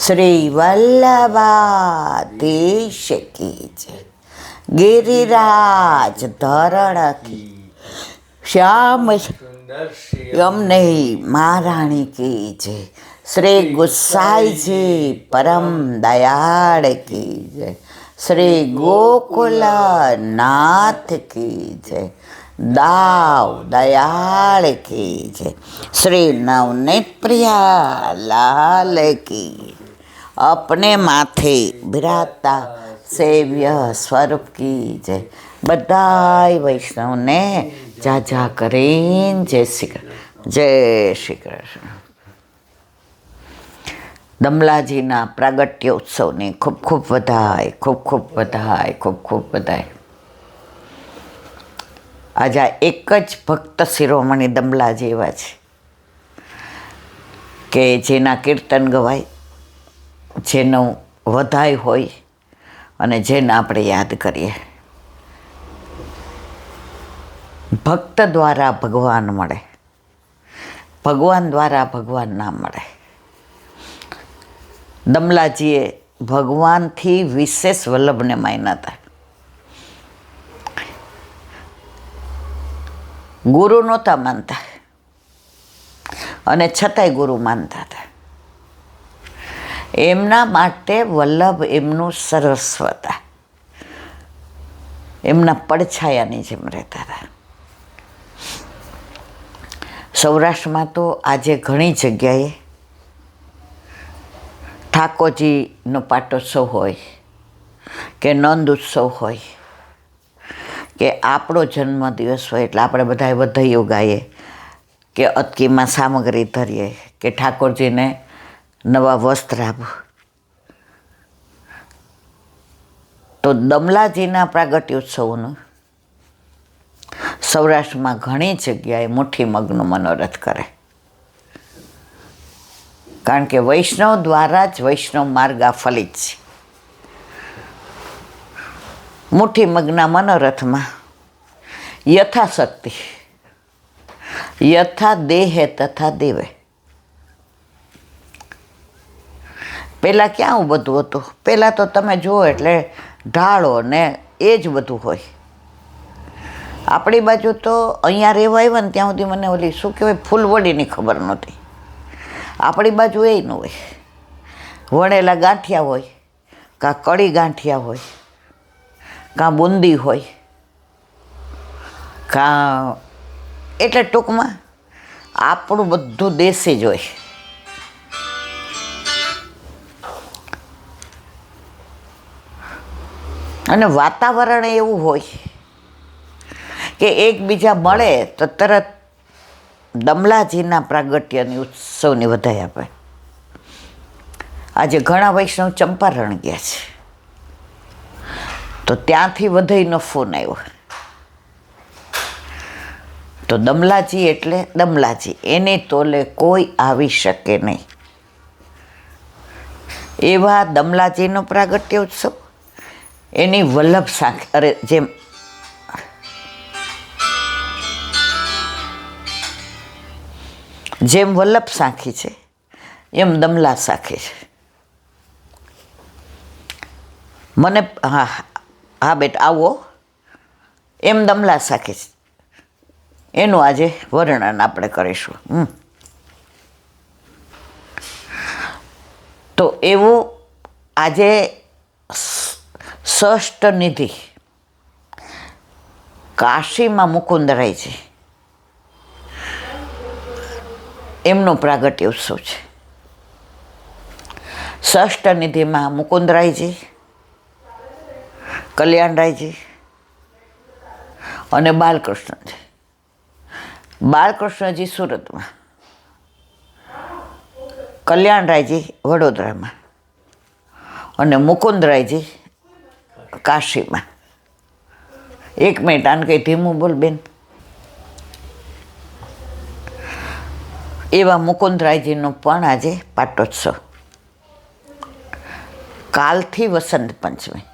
શ્રી વલ્લભાધીશ કી જય. ગિરિરાજ ધરણ કી શ્યામ યમને મહારાણી કી જય. શ્રી ગુસાઈજી પરમ દયાળ કી જય. શ્રી ગોકુલ નાથ કી જય. દાવ દયાળ કી જય. શ્રી નવनीत प्रिया लाल की. अपने माथे बिराजता सेव्य स्वरूप की जय. बधाय वैष्णवने जाजा કરીને જય શ્રી કૃષ્ણ. દમલાજીના પ્રાગટ્ય ઉત્સવની ખૂબ ખૂબ વધાય, ખૂબ ખૂબ વધાય, ખૂબ ખૂબ વધાય. આજે એક જ ભક્ત શિરોમણી દમલાજી એવા છે કે જેના કીર્તન ગવાય, જેનું વધાય હોય અને જેને આપણે યાદ કરીએ. ભક્ત દ્વારા ભગવાન મળે, ભગવાન દ્વારા ભગવાન ના મળે. દમલાજીએ ભગવાનથી વિશેષ વલ્લભને માન્યા હતા. ગુરુ નહોતા માનતા અને છતાંય ગુરુ માનતા હતા. એમના માટે વલ્લભ એમનું સર્વસ્વ હતા. એમના પડછાયાની જેમ રહેતા હતા. સૌરાષ્ટ્રમાં તો આજે ઘણી જગ્યાએ ઠાકોરજીનો પાટોત્સવ હોય કે નંદ ઉત્સવ હોય કે આપણો જન્મદિવસ હોય એટલે આપણે બધાએ વધાઈઓ ગાઈએ કે અટકીમાં સામગ્રી ધરીએ કે ઠાકોરજીને નવા વસ્ત્ર આપવું. તો દમલાજીના પ્રાગટ્ય ઉત્સવનું સૌરાષ્ટ્રમાં ઘણી જગ્યાએ મુઠ્ઠી મગનું મનોરથ કરે. કારણ કે વૈષ્ણવ દ્વારા જ વૈષ્ણવ માર્ગ આ ફલિત છે. મુઠ્ઠી મગના મનોરથમાં યથાશક્તિ, યથા દેહે તથા દેવે. પહેલાં ક્યાં આવું બધું હતું? પહેલાં તો તમે જુઓ એટલે ઢાળો ને એ જ બધું હોય. આપણી બાજુ તો અહીંયા રહેવા આવ્યા ને ત્યાં સુધી મને ઓલી શું કહેવાય ફૂલવડીની ખબર નહોતી. આપણી બાજુ એ ન હોય. વણેલા ગાંઠિયા હોય, કાં કળી ગાંઠિયા હોય, કાં બુંદી હોય, કાં એટલે ટૂંકમાં આપણું બધું દેશી જ હોય. અને વાતાવરણ એવું હોય કે એકબીજા મળે તો તરત દમલાજીના પ્રાગટ્યની ઉત્સવની વધાઈ આપે. આજે ઘણા વૈષ્ણવ ચંપારણ ગયા છે તો ત્યાંથી વધાઈનો ફોન આવ્યો. તો દમલાજી એટલે દમલાજી, એને તોલે કોઈ આવી શકે નહીં. એવા દમલાજીનો પ્રાગટ્ય ઉત્સવ એની વલ્લભ સાખી, અરે જેમ વલ્લભ સાખી છે એમ દમલા સાખી છે. મને હા બેટા આવો એમ દમલા સાખી છે. એનું આજે વર્ણન આપણે કરીશું. તો એવું આજે ષષ્ઠનિધિ કાશીમાં મુકુંદરાય છે, એમનો પ્રાગટ્ય ઉત્સવ છે. ષષ્ઠનિધિમાં મુકુંદરાયજી, કલ્યાણરાયજી અને બાલકૃષ્ણજી. બાલકૃષ્ણજી સુરતમાં, કલ્યાણરાયજી વડોદરામાં અને મુકુંદરાયજી કાશીમાં. એક મિનિટ આને કંઈ ધીમું બોલ બેન. એવા મુકુંદરાયજીનો પણ આજે પાટોત્સવ. કાલથી વસંત પંચમી.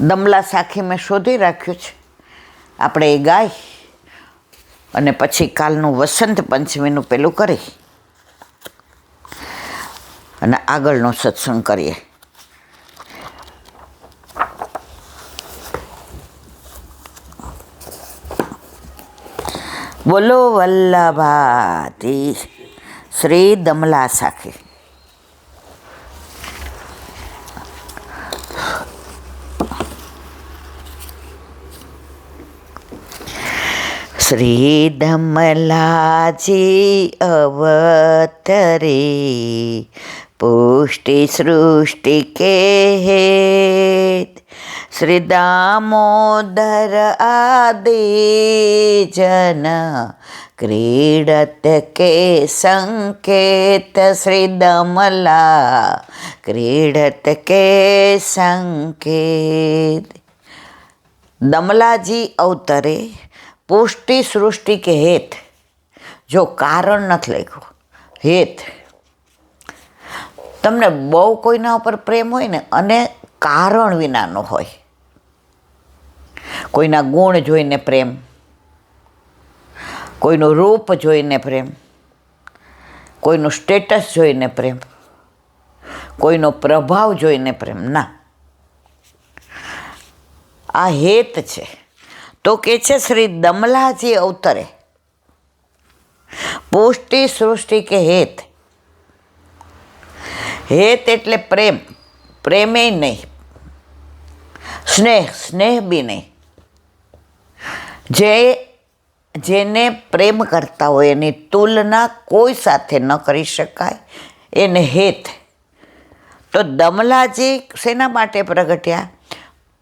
દમલા સાખી મેં શોધી રાખ્યું છે, આપણે એ ગાય અને પછી કાલનું વસંત પંચમીનું પેલું કરી અને આગળનો સત્સંગ કરીએ. બોલો વલ્લભાતી શ્રી દમલા સાખી. શ્રી દમલાજી અવતરે પુષ્ટિ સૃષ્ટિ કે હેત, શ્રી દામોદર આદિ જન ક્રીડત કે સંકેત, શ્રી દમલા ક્રીડત કે સંકેત. દમલાજી અવતરે પુષ્ટિ સૃષ્ટિ કે હેત. જો કારણ નથી લખ્યું, હેત. તમને બહુ કોઈના ઉપર પ્રેમ હોય ને અને કારણ વિનાનો હોય, કોઈના ગુણ જોઈને પ્રેમ, કોઈનું રૂપ જોઈને પ્રેમ, કોઈનું સ્ટેટસ જોઈને પ્રેમ, કોઈનો પ્રભાવ જોઈને પ્રેમ, ના, આ હેત છે. તો કે છે શ્રી દમલાજી અવતરે પુષ્ટિ સૃષ્ટિ કે હેત. હેત એટલે પ્રેમ, પ્રેમે નહીં, સ્નેહ, સ્નેહ બી નહીં. જેને પ્રેમ કરતા હોય એની તુલના કોઈ સાથે ન કરી શકાય, એને હેત. તો દમલાજી શેના માટે પ્રગટ્યા?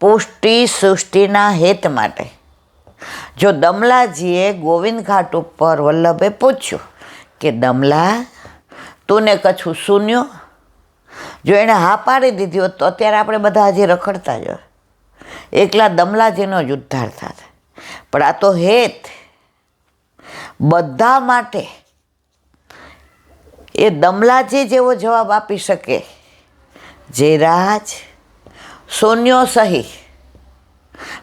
પુષ્ટિ સૃષ્ટિના હેત માટે. જો દમલાજીએ ગોવિંદ ઘાટ ઉપર વલ્લભે પૂછ્યું કે દમલા તુને કછું સુન્યો, જો એણે હા પાડી દીધી હોત તો અત્યારે આપણે બધા હજી રખડતા જ, એકલા દમલાજીનો જ ઉદ્ધાર થાત. પણ આ તો હેત બધા માટે. એ દમલાજી જેવો જવાબ આપી શકે, જે રાજ સોન્યો સહી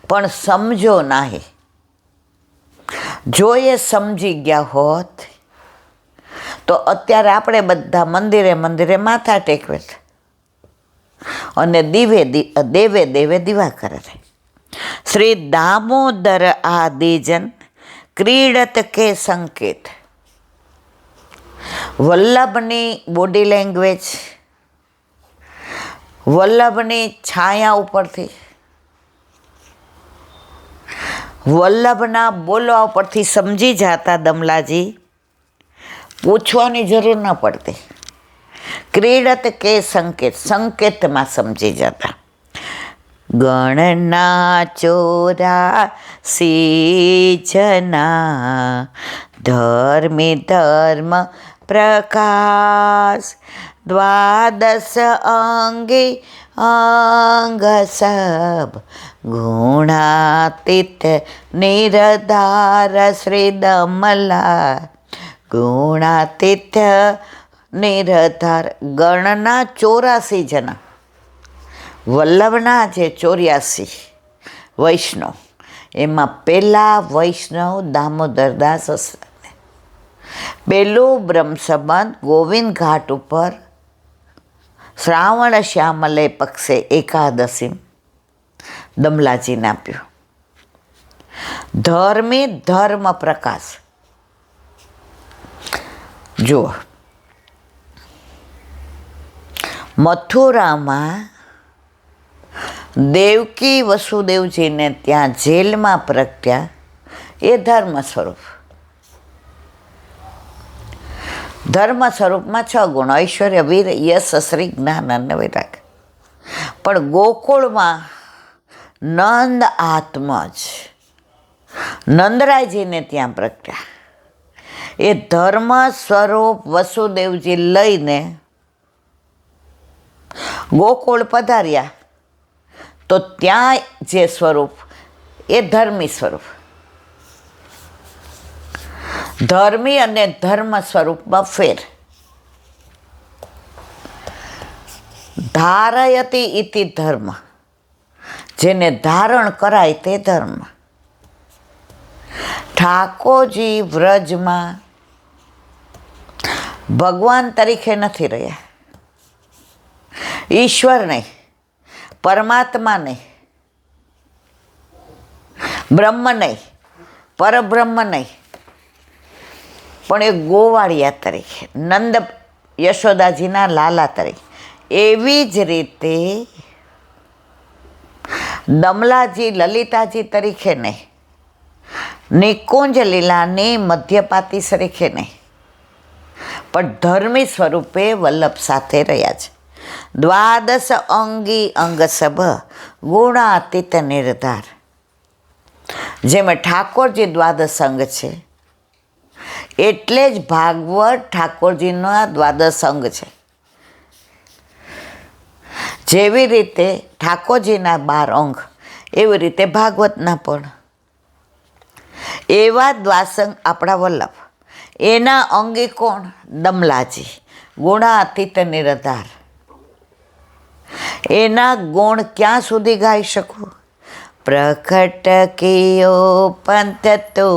પણ સમજો નહીં. જો એ સમજી ગયા હોત તો અત્યારે આપણે બધા મંદિરે મંદિરે માથા ટેકવે અને દેવે દેવે દીવા કરે. શ્રી દામોદર આદિજન ક્રીડત કે સંકેત. વલ્લભની બોડી લેંગ્વેજ, વલ્લભની છાયા ઉપરથી, વલ્લભના બોલવા ઉપરથી સમજી જતા દમલાજી, પૂછવાની જરૂર ન પડતી. ક્રીડત કે સંકેત, સંકેતમાં સમજી જતા. ગણના ચોરા જના ધર્મી ધર્મ પ્રકાશ, દ્વાદશ અંગી અંગ સબ ગુણાતીત નિરધાર, શ્રી દમલા ગુણાતીત નિરધાર. ગણના 84 જણા, વલ્લભના જે 84 વૈષ્ણવ, એમાં પહેલા વૈષ્ણવ દામોદરદાસ હશે. પહેલું બ્રહ્મ સંબંધ ગોવિંદ ઘાટ ઉપર શ્રાવણ શ્યામલે પક્ષે એકાદશી દમલાજીને આપ્યું. ધર્મી ધર્મ પ્રકાશ. જુઓ, મથુરામાં દેવકી વસુદેવજીને ત્યાં જેલમાં પ્રગટ્યા, એ ધર્મ સ્વરૂપ. ધર્મ સ્વરૂપમાં 6 ગુણ: ઐશ્વર્ય, વીર, યશ, શ્રી, જ્ઞાન અને વૈરાગ. પણ ગોકુળમાં નંદ આત્મજ નંદરાયજીને ત્યાં પ્રગટ્યા. એ ધર્મ સ્વરૂપ વસુદેવજી લઈને ગોકુળ પધાર્યા, તો ત્યાં જે સ્વરૂપ એ ધર્મી સ્વરૂપ. ધર્મી અને ધર્મ સ્વરૂપમાં ફેર. ધારયતિ ઇતિ ધર્મ, જેને ધારણ કરાય તે ધર્મ. ઠાકોરજી વ્રજમાં ભગવાન તરીકે નથી રહ્યા, ઈશ્વર નહીં, પરમાત્મા નહીં, બ્રહ્મ નહીં, પરબ્રહ્મ નહીં, પણ એ ગોવાળિયા તરીકે, નંદ યશોદાજીના લાલા તરીકે. એવી જ રીતે દમલાજી લલિતાજી તરીકે નહીં, નિકુંજ લીલાની મધ્યપાતી તરીકે નહીં, પણ ધર્મી સ્વરૂપે વલ્લભ સાથે રહ્યા છે. દ્વાદશ અંગી અંગસભ ગુણાતીત નિર્ધાર. જેમાં ઠાકોરજી દ્વાદશ અંગ છે, એટલે જ ભાગવત ઠાકોરજીના દ્વાદશ અંગ છે. જેવી રીતે ઠાકોરજીના 12 અંગ, એવી રીતે ભાગવતના પણ. એવા દ્વાસંગ આપણા વલ્લભ. એના અંગે કોણ? દમલાજી, ગુણાતીત નિર્ધાર. એના ગુણ ક્યાં સુધી ગાઈ શકું? પ્રકટ કિયો પંથ તો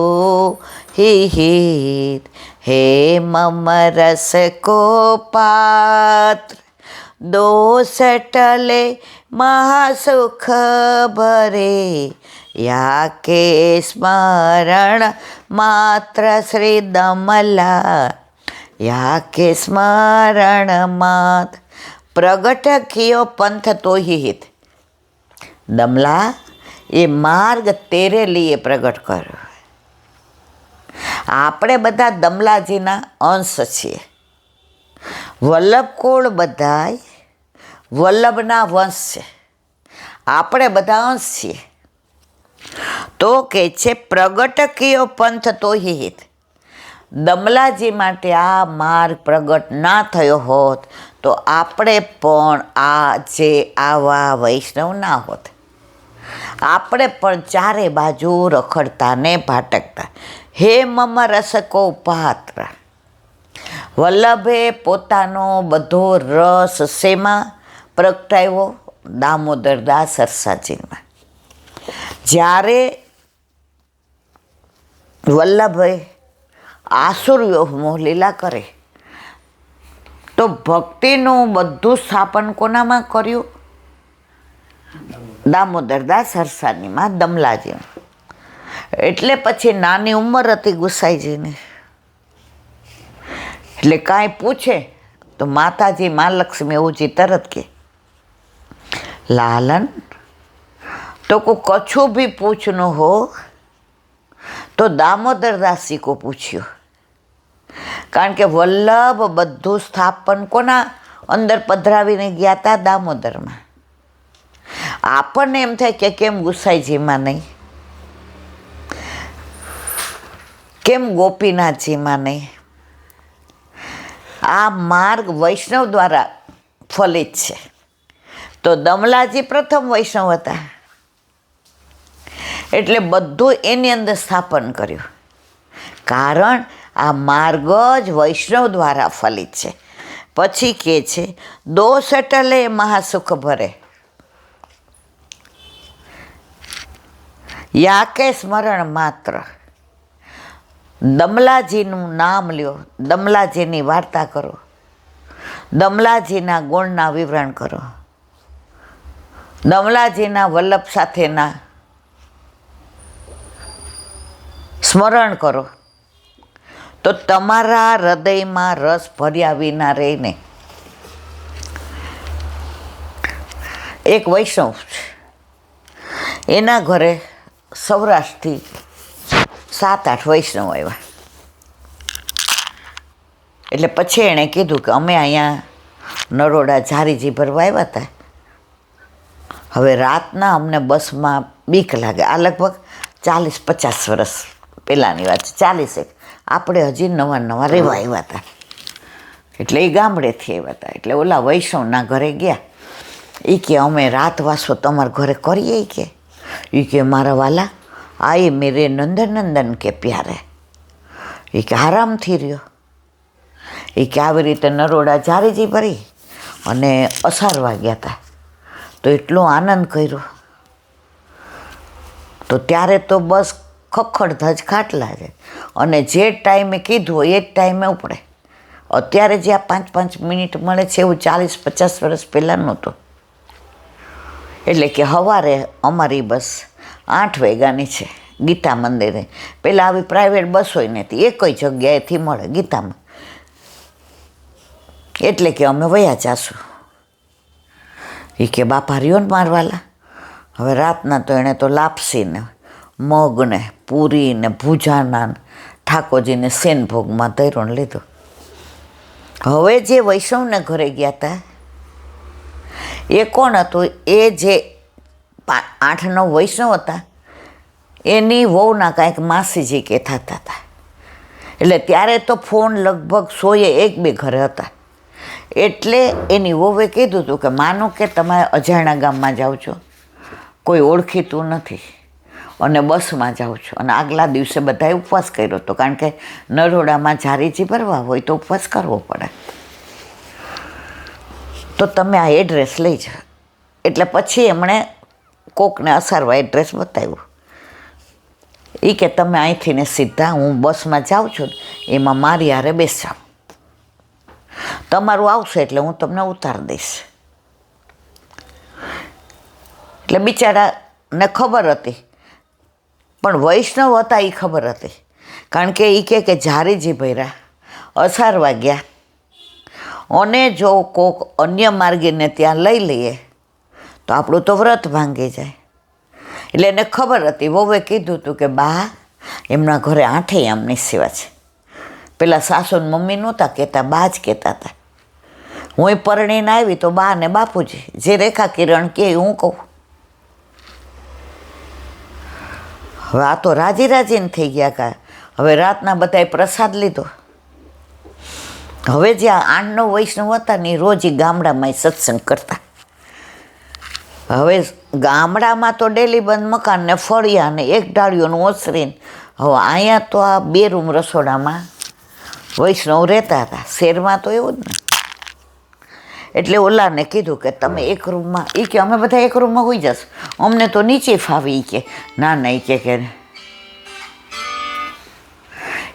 હિત, હે મમ રસ કો પાત્ર, દોષ ટલે મહાસુખ ભરે, યા કે સ્મરણ માત્ર શ્રી દમલા, યા કે સ્મરણ માત્ર. પ્રગટ કિયો પંથ તો હિત. દમલા એ માર્ગ તેરે લીએ પ્રગટ કર્યો. આપણે બધા દમલાજીના અંશ છીએ. વલ્લભ કુળ બધાય વલ્લભના વંશ છે. આપણે બધા અંશ છીએ. તો કે છે પ્રગટ કિયો પંથ તો હિત. દમલાજી માટે આ માર્ગ પ્રગટ ના થયો હોત તો આપણે પણ આ જે આવા વૈષ્ણવ ના હોત. આપણે પણ ચારે બાજુ રખડતા ને ભાટકતા. હે મમ રસકો પાત્ર. વલ્લભે પોતાનો બધો રસ શેમાં પ્રગટાવ્યો? દામોદરદાસ સરસાજીમાં. જ્યારે વલ્લભે આસુર વ્યોમો લીલા કરે તો ભક્તિનું બધું સ્થાપન કોનામાં કર્યું? દામોદરદાસ સરસાનીમાં, દમલાજીમાં. એટલે પછી નાની ઉંમર હતી ગુસાઈજીની. એટલે કાંઈ પૂછે તો માતાજી મહાલક્ષ્મી એવું તરત કે લાલન तो को कछु भी पूछनो हो तो दामोदरदास जी को पूछ्यो. कारण के वल्लभ बधु स्थापन कोना अंदर पधरावीने गया था? दामोदરમાં. આપણને એમ થાય કે કેમ ગુસાઈજીમાં નહીં, કેમ ગોપીનાથજીમાં નહીં. આ માર્ગ વૈષ્ણવ દ્વારા ફલિત છે. તો દમલાજી પ્રથમ વૈષ્ણવ હતા એટલે બધું એની અંદર સ્થાપન કર્યું. કારણ આ માર્ગ જ વૈષ્ણવ દ્વારા ફલિત છે. પછી કે છે દોષ ટલે મહાસુખ ભરે, યા કે સ્મરણ માત્ર. દમલાજીનું નામ લ્યો, દમલાજીની વાર્તા કરો, દમલાજીના ગુણના વિવરણ કરો, દમલાજીના વલ્લભ સાથેના સ્મરણ કરો, તો તમારા હૃદયમાં રસ ભર્યા વિના રહીને. એક વૈષ્ણવ છે, એના ઘરે સૌરાષ્ટ્રથી 7-8 વૈષ્ણવ આવ્યા. એટલે પછી એણે કીધું કે અમે અહીંયા નરોડા ઝારીજી ભરવા આવ્યા હતા. હવે રાતના અમને બસમાં બીક લાગે. આ લગભગ 40-50 વર્ષ પહેલાંની વાત છે. 40. આપણે હજી નવા રહેવા આવ્યા હતા. એટલે એ ગામડેથી આવ્યા હતા. એટલે ઓલા વૈષ્ણવના ઘરે ગયા. એ કે અમે રાતવાસો તમારા ઘરે કરીએ કે? એ કે મારા વાલા આયે મેરે નંદન કે પ્યારે. એ કે આરામથી રહ્યો. એ કે આવી રીતે નરોડા ઝારીજી ભરી અને અસારવા ગયા હતા. તો એટલો આનંદ કર્યો. તો ત્યારે તો બસ ખખડ ધજ ખાટલા છે અને જે ટાઈમે કીધું હોય એ જ ટાઈમે ઉપડે. અત્યારે જે આ 5-5 મિનિટ મળે છે એવું 40-50 વર્ષ પહેલાં નહોતું. એટલે કે સવારે અમારી બસ 8 વાગ્યાની છે ગીતા મંદિરે. પહેલાં આવી પ્રાઇવેટ બસ હોય નથી, એક જગ્યાએથી મળે ગીતામાં. એટલે કે અમે વયા જાશું. એ કે બાપા રહ્યો ને મારવાલા. હવે રાતના તો એણે તો લાપસી ને મગ ને પૂરી ને ભૂજાના ઠાકોરજીને સેનભોગમાં તૈરણ લીધું. હવે જે વૈષ્ણવને ઘરે ગયા હતા એ કોણ હતું? એ જે 8-9 વૈષ્ણવ હતા એની વહુના કાંઈક માસીજી કે થતા હતા. એટલે ત્યારે તો ફોન લગભગ 100-1-2 ઘરે હતા. એટલે એની વહુએ કીધું હતું કે માનો કે તમારે અજાણ્યા ગામમાં જાઓ છો, કોઈ ઓળખીતું નથી અને બસમાં જાઓ છો, અને આગલા દિવસે બધાએ ઉપવાસ કર્યો હતો, કારણ કે નરોડામાં ઝારીજી ભરવા હોય તો ઉપવાસ કરવો પડે. તો તમે આ એડ્રેસ લઈ જાઓ. એટલે પછી એમણે કોકને અસારવા એડ્રેસ બતાવ્યું. એ કે તમે અહીંથી ને સીધા હું બસમાં જાઉં છું એમાં મારી હારે બેસાવ, તમારું આવશે એટલે હું તમને ઉતારી દઈશ. એટલે બિચારાને ખબર હતી, પણ વૈષ્ણવ હતા એ ખબર હતી, કારણ કે એ કે ઝારીજી ભર્યા અસારવા ગયા, અને જો કોક અન્ય માર્ગીને ત્યાં લઈ લઈએ તો આપણું તો વ્રત ભાંગી જાય. એટલે એને ખબર હતી. વહુએ કીધું હતું કે બા એમના ઘરે 8 આમની સેવા છે. પેલા સાસુ ને મમ્મી નહોતા કહેતા, બા જ કહેતા હતા. હું પરણીને આવી તો બા ને બાપુજી જે રેખા કિરણ કે હું કહું. હવે આ તો રાજી રાજીને થઈ ગયા કા. હવે રાતના બધાએ પ્રસાદ લીધો. હવે જે 8-9 વૈષ્ણવ હતા ને રોજ ગામડામાં સત્સંગ કરતા. હવે ગામડામાં તો ડેલી બંધ મકાન ને ફળિયા ને એક ડાળીઓનું ઓસરીને, હવે અહીંયા તો આ 2 રૂમ રસોડામાં વૈષ્ણવ રહેતા હતા. શહેરમાં તો એવું જ ને. એટલે ઓલાને કીધું કે તમે એક રૂમમાં, એ કે અમે બધા એક રૂમમાં હોઈ જશું, અમને તો નીચે ફાવી. એ કે ના ના,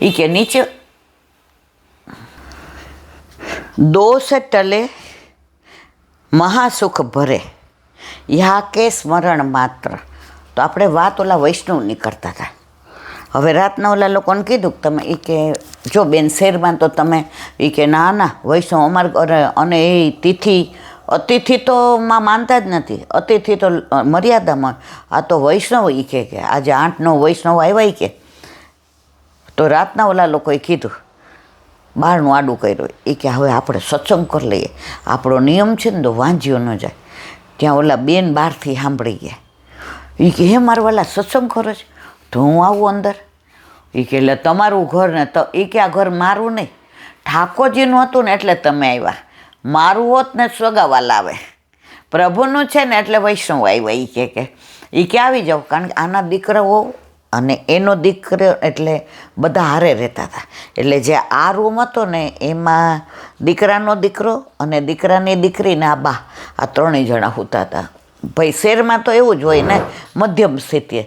એ કે નીચે દોષ ટલે મહાસુખ ભરે યા કે સ્મરણ માત્ર. તો આપણે વાત ઓલા વૈષ્ણવની કરતા હતા. હવે રાતના ઓલા લોકોને કીધું કે તમે, એ કે જો બેન શહેરમાં તો તમે, એ કે ના ના વૈષ્ણવ અમારા ઘરે, અને એ અતિથિ તો માં માનતા જ નથી, અતિથિ તો મર્યાદામાં. આ તો વૈષ્ણવ. એ કે આજે 8-9 વૈષ્ણવ આવ્યા. કે તો રાતના ઓલા લોકોએ કીધું, બહારનું આડું કર્યું. એ કે હવે આપણે સત્સંગ કરી લઈએ, આપણો નિયમ છે ને તો વાંજ્યો ન જાય. ત્યાં ઓલા બેન બહારથી સાંભળી ગયા. એ કે હે મારા વાલા સત્સંગ કરો છે? તો હું આવું અંદર. એ કે એટલે તમારું ઘર ને તો, એ કે આ ઘર મારું નહીં, ઠાકોરજીનું હતું ને એટલે તમે આવ્યા. મારું હોત ને સગાવા લાવે, પ્રભુનું છે ને એટલે વૈષ્ણવ આવ્યા. એ કે આવી જાઓ, કારણ કે આના દીકરાઓ અને એનો દીકરો એટલે બધા હારે રહેતા હતા. એટલે જે આ રૂમ હતો ને એમાં દીકરાનો દીકરો અને દીકરાની દીકરીને આ બા, આ 3 જણા સૂતા હતા. ભાઈ શહેરમાં તો એવું જ હોય ને, મધ્યમ સ્થિતિએ